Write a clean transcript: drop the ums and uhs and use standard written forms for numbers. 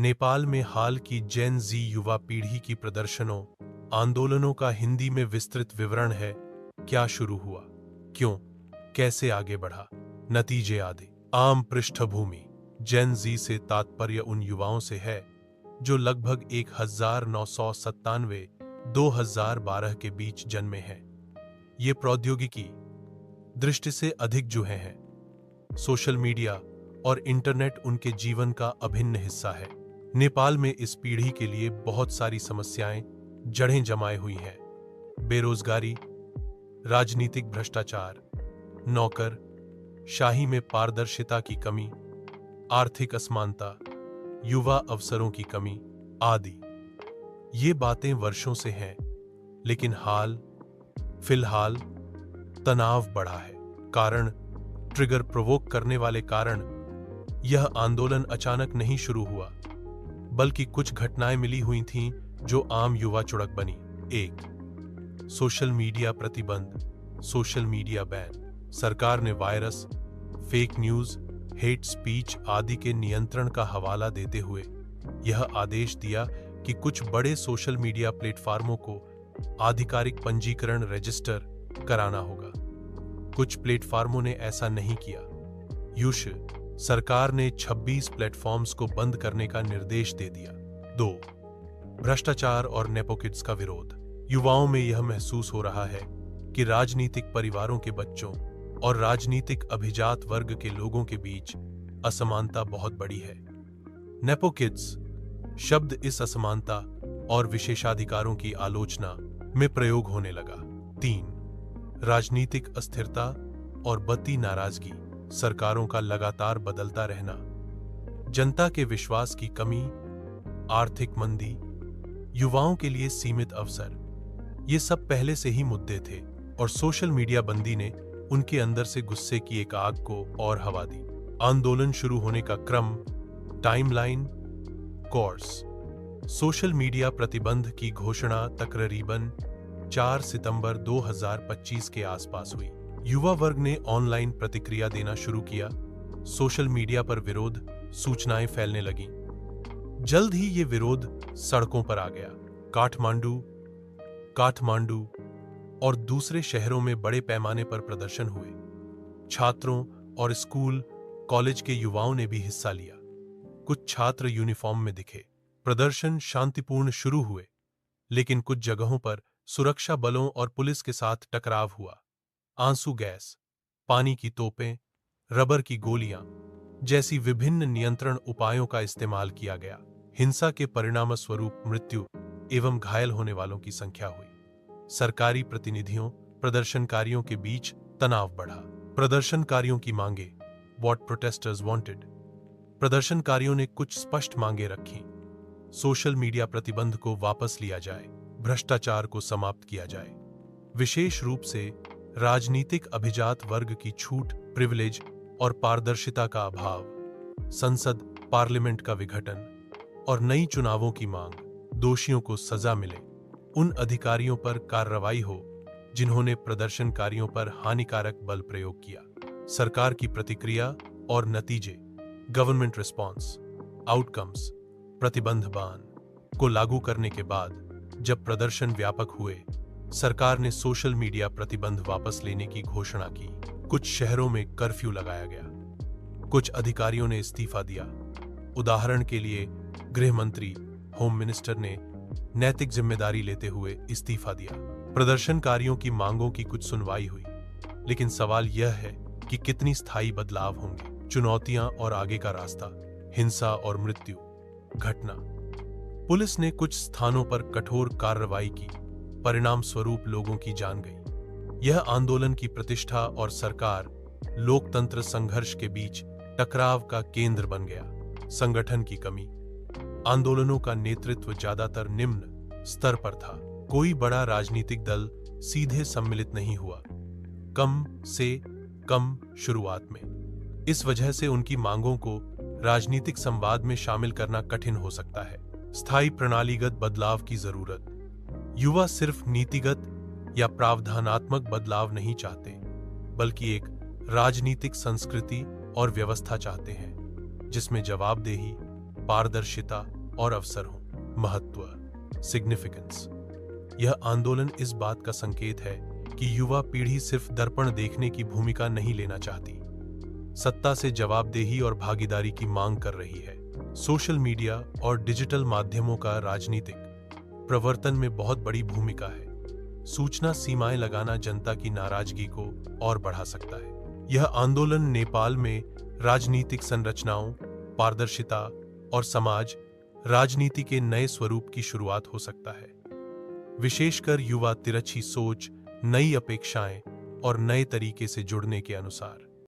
नेपाल में हाल की जेन जी युवा पीढ़ी की प्रदर्शनों, आंदोलनों का हिंदी में विस्तृत विवरण है। क्या शुरू हुआ, क्यों, कैसे आगे बढ़ा, नतीजे आदि। आम पृष्ठभूमि। जेन जी से तात्पर्य उन युवाओं से है जो लगभग 1997-2012 के बीच जन्मे हैं। ये प्रौद्योगिकी दृष्टि से अधिक जुहे हैं। सोशल मीडिया और इंटरनेट उनके जीवन का अभिन्न हिस्सा है। नेपाल में इस पीढ़ी के लिए बहुत सारी समस्याएं जड़ें जमाए हुई हैं। बेरोजगारी, राजनीतिक भ्रष्टाचार, नौकर शाही में पारदर्शिता की कमी, आर्थिक असमानता, युवा अवसरों की कमी आदि। ये बातें वर्षों से हैं, लेकिन फिलहाल तनाव बढ़ा है। कारण, ट्रिगर प्रोवोक करने वाले कारण। यह आंदोलन अचानक नहीं शुरू हुआ, बल्कि कुछ घटनाएं मिली हुई थीं जो आम युवा चुड़क बनी। 1. सोशल मीडिया प्रतिबंध, सोशल मीडिया बैन। सरकार ने virus, fake news, hate speech आदि के नियंत्रण का हवाला देते हुए यह आदेश दिया कि कुछ बड़े सोशल मीडिया प्लेटफॉर्मों को आधिकारिक पंजीकरण रजिस्टर कराना होगा। कुछ प्लेटफॉर्मों ने ऐसा नहीं किया। सरकार ने 26 प्लेटफॉर्म्स को बंद करने का निर्देश दे दिया। 2. भ्रष्टाचार और नेपोकिड्स का विरोध। युवाओं में यह महसूस हो रहा है कि राजनीतिक परिवारों के बच्चों और राजनीतिक अभिजात वर्ग के लोगों के बीच असमानता बहुत बड़ी है। नेपोकिड्स शब्द इस असमानता और विशेषाधिकारों की आलोचना में प्रयोग होने लगा। 3. राजनीतिक अस्थिरता और बढ़ती नाराजगी। सरकारों का लगातार बदलता रहना, जनता के विश्वास की कमी, आर्थिक मंदी, युवाओं के लिए सीमित अवसर, ये सब पहले से ही मुद्दे थे और सोशल मीडिया बंदी ने उनके अंदर से गुस्से की एक आग को और हवा दी। आंदोलन शुरू होने का क्रम, टाइमलाइन, कोर्स। सोशल मीडिया प्रतिबंध की घोषणा तकरीबन 4 सितंबर 2025 के आसपास हुई। युवा वर्ग ने ऑनलाइन प्रतिक्रिया देना शुरू किया। सोशल मीडिया पर विरोध सूचनाएं फैलने लगीं। जल्द ही ये विरोध सड़कों पर आ गया। काठमांडू और दूसरे शहरों में बड़े पैमाने पर प्रदर्शन हुए। छात्रों और स्कूल, कॉलेज के युवाओं ने भी हिस्सा लिया। कुछ छात्र यूनिफॉर्म में दिखे। प्रदर्शन शांतिपूर्ण शुरू हुए, लेकिन कुछ जगहों पर सुरक्षा बलों और पुलिस के साथ टकराव हुआ। आंसू गैस, पानी की तोपें, रबर की गोलियां जैसी विभिन्न नियंत्रण उपायों का इस्तेमाल किया गया। हिंसा के परिणामस्वरूप मृत्यु एवं घायल होने वालों की संख्या हुई। सरकारी प्रतिनिधियों, प्रदर्शनकारियों के बीच तनाव बढ़ा। प्रदर्शनकारियों की मांगे, व्हाट प्रोटेस्टर्स वांटेड। प्रदर्शनकारियों ने कुछ स्पष्ट मांगे रखी। सोशल मीडिया प्रतिबंध को वापस लिया जाए, भ्रष्टाचार को समाप्त किया जाए, विशेष रूप से राजनीतिक अभिजात वर्ग की छूट, प्रिविलेज और पारदर्शिता का अभाव, संसद, पार्लियामेंट का विघटन और नई चुनावों की मांग, दोषियों को सजा मिले, उन अधिकारियों पर कार्रवाई हो जिन्होंने प्रदर्शनकारियों पर हानिकारक बल प्रयोग किया। सरकार की प्रतिक्रिया और नतीजे, गवर्नमेंट रिस्पॉन्स, आउटकम्स। प्रतिबंध बान को लागू करने के बाद जब प्रदर्शन व्यापक हुए, सरकार ने सोशल मीडिया प्रतिबंध वापस लेने की घोषणा की। कुछ शहरों में कर्फ्यू लगाया गया। कुछ अधिकारियों ने इस्तीफा दिया। उदाहरण के लिए गृह मंत्री, होम मिनिस्टर ने नैतिक जिम्मेदारी लेते हुए इस्तीफा दिया। प्रदर्शनकारियों की मांगों की कुछ सुनवाई हुई, लेकिन सवाल यह है कि कितनी स्थायी बदलाव होंगे। चुनौतियां और आगे का रास्ता। हिंसा और मृत्यु घटना। पुलिस ने कुछ स्थानों पर कठोर कार्रवाई की, परिणाम स्वरूप लोगों की जान गई। यह आंदोलन की प्रतिष्ठा और सरकार लोकतंत्र संघर्ष के बीच टकराव का केंद्र बन गया। संगठन की कमी। आंदोलनों का नेतृत्व ज्यादातर निम्न स्तर पर था। कोई बड़ा राजनीतिक दल सीधे सम्मिलित नहीं हुआ, कम से कम शुरुआत में। इस वजह से उनकी मांगों को राजनीतिक संवाद में शामिल करना कठिन हो सकता है। स्थायी प्रणालीगत बदलाव की जरूरत। युवा सिर्फ नीतिगत या प्रावधानात्मक बदलाव नहीं चाहते, बल्कि एक राजनीतिक संस्कृति और व्यवस्था चाहते हैं जिसमें जवाबदेही, पारदर्शिता और अवसर हो। महत्व, सिग्निफिकेंस। यह आंदोलन इस बात का संकेत है कि युवा पीढ़ी सिर्फ दर्पण देखने की भूमिका नहीं लेना चाहती, सत्ता से जवाबदेही और भागीदारी की मांग कर रही है। सोशल मीडिया और डिजिटल माध्यमों का राजनीतिक प्रवर्तन में बहुत बड़ी भूमिका है। सूचना सीमाएं लगाना जनता की नाराजगी को और बढ़ा सकता है। यह आंदोलन नेपाल में राजनीतिक संरचनाओं, पारदर्शिता और समाज राजनीति के नए स्वरूप की शुरुआत हो सकता है, विशेषकर युवा तिरछी सोच, नई अपेक्षाएं और नए तरीके से जुड़ने के अनुसार।